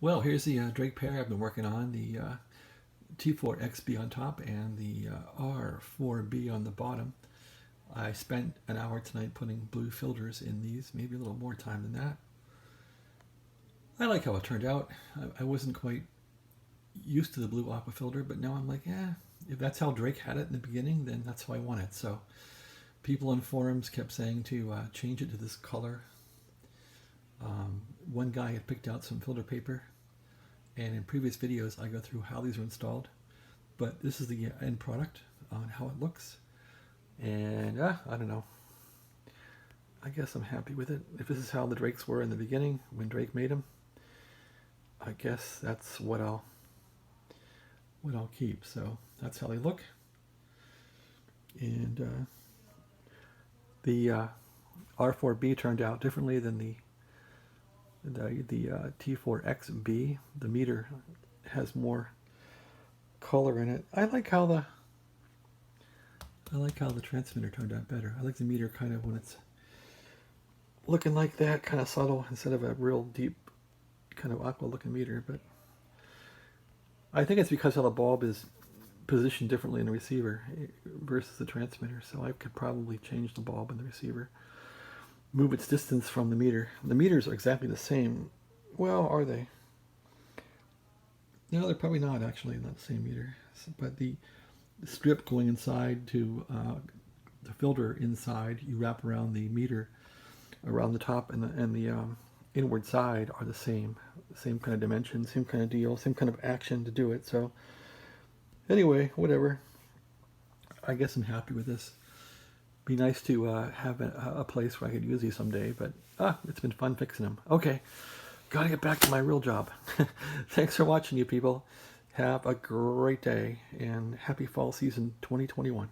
Well, here's the Drake pair I've been working on, the T4XB on top and the R4B on the bottom. I spent an hour tonight putting blue filters in these, maybe a little more time than that. I like how it turned out. I wasn't quite used to the blue aqua filter, but now I'm like, if that's how Drake had it in the beginning, then that's how I want it. So people on forums kept saying to change it to this color. One guy had picked out some filter paper, and in previous videos I go through how these are installed, but this is the end product on how it looks, and I don't know, I guess I'm happy with it. If this is how the Drakes were in the beginning when Drake made them, I guess that's what I'll keep. So that's how they look. And the R4B turned out differently than the T4XB. The meter has more color in it. I like how the transmitter turned out better. I like the meter kind of when it's looking like that, kind of subtle, instead of a real deep kind of aqua looking meter. But I think it's because how the bulb is positioned differently in the receiver versus the transmitter. So I could probably change the bulb in the receiver, move its distance from the meter. The meters are exactly the same. Well, are they? No, they're probably not actually, not the same meter. But the strip going inside to the filter inside, you wrap around the meter, around the top and the inward side are the same kind of dimension, same kind of deal, same kind of action to do it. So anyway, whatever. I guess I'm happy with this. Be nice to have a place where I could use these someday, but it's been fun fixing them. Okay, gotta get back to my real job. Thanks for watching, you people. Have a great day, and happy fall season 2021.